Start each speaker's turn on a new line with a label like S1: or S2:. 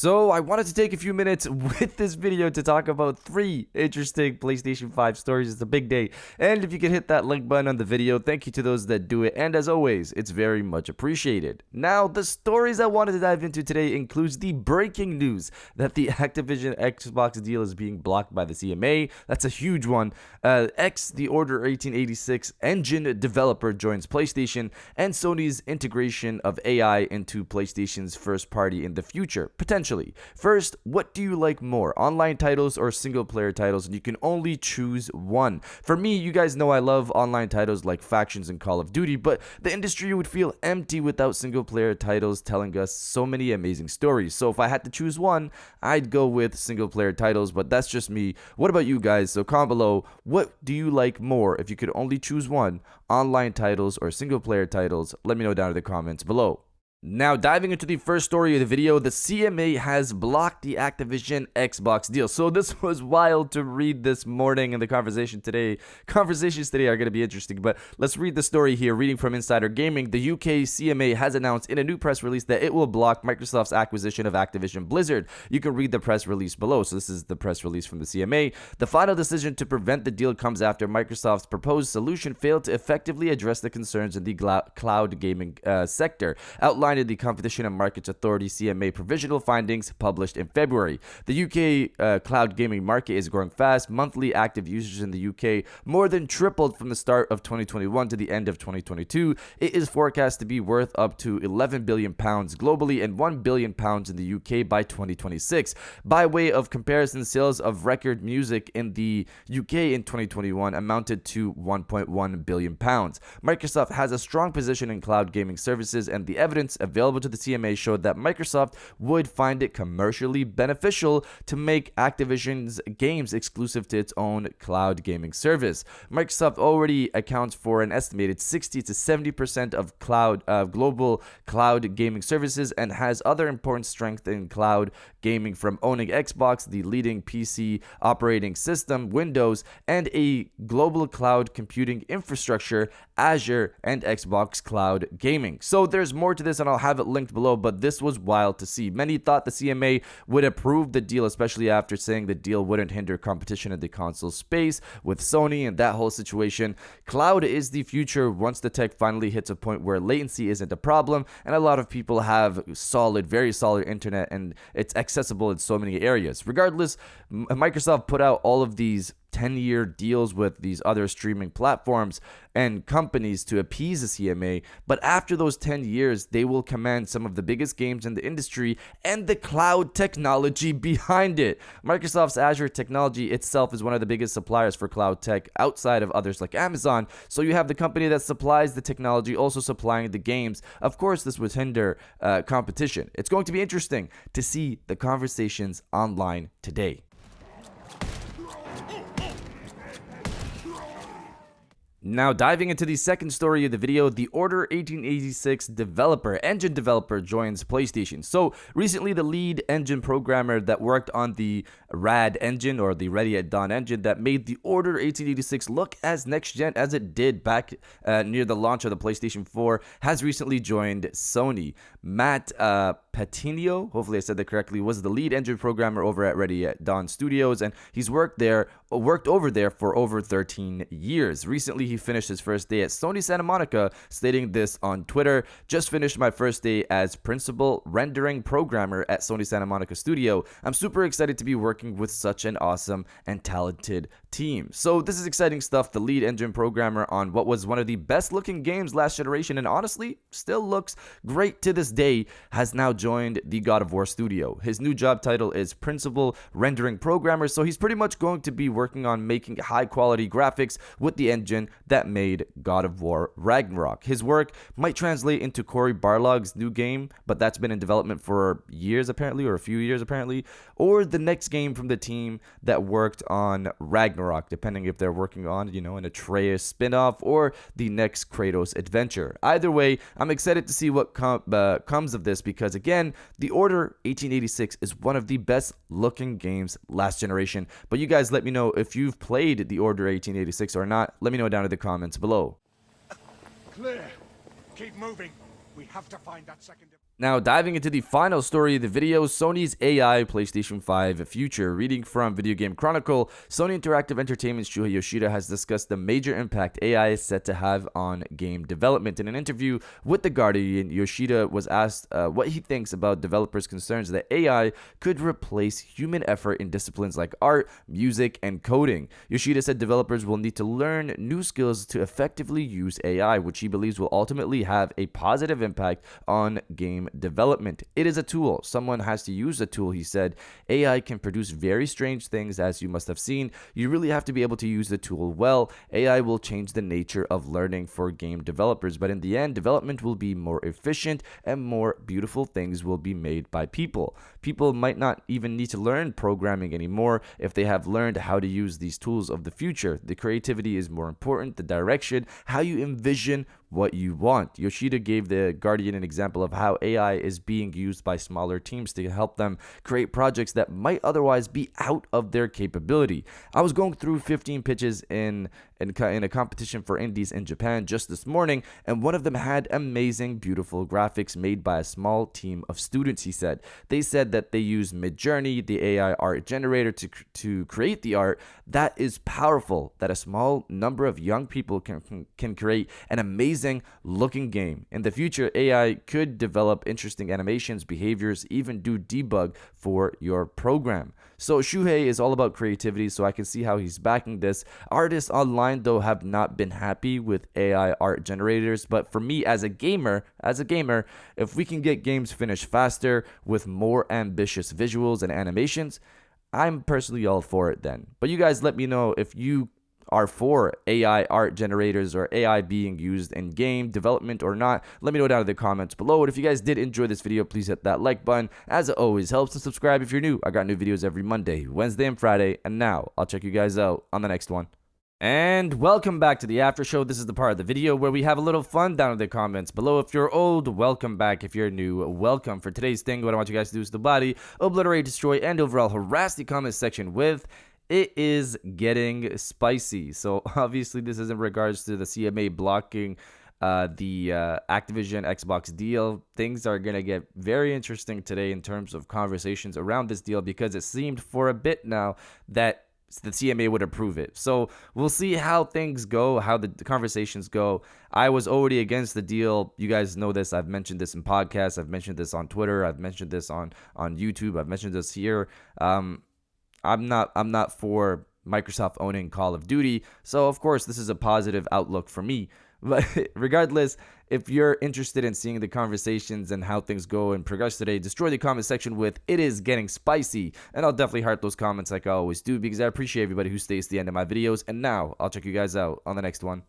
S1: So I wanted to take a few minutes with this video to talk about 3 interesting PlayStation 5 stories. It's a big day. And if you could hit that like button on the video, thank you to those that do it. And as always, it's very much appreciated. Now, the stories I wanted to dive into today includes the breaking news that the Activision Xbox deal is being blocked by the CMA. That's a huge one. The Order 1886 engine developer joins PlayStation, and Sony's integration of AI into PlayStation's first party in the future, potentially. First, what do you like more, online titles or single player titles? And you can only choose one. For me, you guys know I love online titles like Factions and Call of Duty, but the industry would feel empty without single player titles telling us so many amazing stories. So if I had to choose one, I'd go with single player titles, but that's just me. What about you guys? So comment below, what do you like more if you could only choose one, online titles or single player titles? Let me know down in the comments below. Now, diving into the first story of the video, the CMA has blocked the Activision Xbox deal. So this was wild to read this morning, and the conversations today are going to be interesting. But let's read the story here. Reading from Insider Gaming, the UK CMA has announced in a new press release that it will block Microsoft's acquisition of Activision Blizzard. You can read the press release below. So this is the press release from the CMA. The final decision to prevent the deal comes after Microsoft's proposed solution failed to effectively address the concerns in the cloud gaming sector, outlined in the Competition and Markets Authority CMA provisional findings published in February. The UK cloud gaming market is growing fast. Monthly active users in the UK more than tripled from the start of 2021 to the end of 2022. It is forecast to be worth up to £11 billion globally and £1 billion in the UK by 2026. By way of comparison, sales of record music in the UK in 2021 amounted to £1.1 billion. Microsoft has a strong position in cloud gaming services, and the evidence available to the CMA showed that Microsoft would find it commercially beneficial to make Activision's games exclusive to its own cloud gaming service. Microsoft already accounts for an estimated 60 to 70% of global cloud gaming services and has other important strengths in cloud gaming, from owning Xbox, the leading PC operating system, Windows, and a global cloud computing infrastructure, Azure, and Xbox Cloud Gaming. So there's more to this, and I'll have it linked below, but this was wild to see. Many thought the CMA would approve the deal, especially after saying the deal wouldn't hinder competition in the console space with Sony and that whole situation. Cloud is the future once the tech finally hits a point where latency isn't a problem, and a lot of people have very solid internet, and it's accessible in so many areas. Regardless, Microsoft put out all of these 10-year deals with these other streaming platforms and companies to appease the CMA, but after those 10 years, they will command some of the biggest games in the industry and the cloud technology behind it. Microsoft's Azure technology itself is one of the biggest suppliers for cloud tech outside of others like Amazon, so you have the company that supplies the technology also supplying the games. Of course, this would hinder competition. It's going to be interesting to see the conversations online today. Now, diving into the second story of the video, the Order 1886 engine developer joins PlayStation. So recently, the lead engine programmer that worked on the RAD engine, or the Ready at Dawn engine, that made the Order 1886 look as next gen as it did back near the launch of the PlayStation 4, has recently joined Sony. Matt Patino, hopefully I said that correctly, was the lead engine programmer over at Ready at Dawn Studios, and he's worked over there for over 13 years. Recently, he finished his first day at Sony Santa Monica, stating this on Twitter: "Just finished my first day as principal rendering programmer at Sony Santa Monica Studio. I'm super excited to be working with such an awesome and talented team." So this is exciting stuff. The lead engine programmer on what was one of the best looking games last generation, and honestly still looks great to this day, has now joined the God of War studio. His new job title is principal rendering programmer, so he's pretty much going to be working on making high quality graphics with the engine that made God of War Ragnarok. His work might translate into Cory Barlog's new game, but that's been in development for years apparently, or a few years apparently, or the next game from the team that worked on Ragnarok, depending if they're working on, an Atreus spin-off or the next Kratos adventure. Either way, I'm excited to see what comes of this, because again, the Order 1886 is one of the best looking games last generation. But you guys let me know if you've played the Order 1886 or not. Let me know down in the comments below.
S2: Clear. Keep moving. We have to find that second.
S1: Now, diving into the final story of the video, Sony's AI PlayStation 5 future. Reading from Video Game Chronicle, Sony Interactive Entertainment's Shuhei Yoshida has discussed the major impact AI is set to have on game development. In an interview with The Guardian, Yoshida was asked what he thinks about developers' concerns that AI could replace human effort in disciplines like art, music, and coding. Yoshida said developers will need to learn new skills to effectively use AI, which he believes will ultimately have a positive impact on game development. It is a tool. Someone has to use the tool, he said. AI can produce very strange things, as you must have seen. You really have to be able to use the tool well. AI will change the nature of learning for game developers, but in the end, development will be more efficient and more beautiful things will be made by people. People might not even need to learn programming anymore if they have learned how to use these tools of the future. The creativity is more important, the direction, how you envision what you want. Yoshida gave The Guardian an example of how AI is being used by smaller teams to help them create projects that might otherwise be out of their capability. I was going through 15 pitches in a competition for indies in Japan just this morning, and one of them had amazing, beautiful graphics made by a small team of students, he said. They said that they use Midjourney, the AI art generator, to create the art. That is powerful, that a small number of young people can create an amazing looking game. In the future, AI could develop interesting animations, behaviors, even do debug for your program. So Shuhei is all about creativity, so I can see how he's backing this. Artists online, though, have not been happy with AI art generators, but for me as a gamer, if we can get games finished faster with more ambitious visuals and animations, I'm personally all for it then. But you guys let me know if you are for AI art generators or AI being used in game development or not. Let me know down in the comments below. And if you guys did enjoy this video, please hit that like button. As it always helps, and subscribe if you're new. I got new videos every Monday, Wednesday, and Friday. And now I'll check you guys out on the next one. And welcome back to the after show. This is the part of the video where we have a little fun down in the comments below. If you're old, welcome back. If you're new, welcome. For today's thing, what I want you guys to do is the body, obliterate, destroy, and overall harass the comment section with "It is getting spicy." So obviously this is in regards to the CMA blocking the Activision Xbox deal. Things are going to get very interesting today in terms of conversations around this deal, because it seemed for a bit now that the CMA would approve it. So we'll see how things go, how the conversations go. I was already against the deal. You guys know this. I've mentioned this in podcasts. I've mentioned this on Twitter. I've mentioned this on YouTube. I've mentioned this here. I'm not for Microsoft owning Call of Duty. So of course this is a positive outlook for me. But regardless, if you're interested in seeing the conversations and how things go and progress today, destroy the comment section with "It is getting spicy." And I'll definitely heart those comments like I always do, because I appreciate everybody who stays to the end of my videos. And now I'll check you guys out on the next one.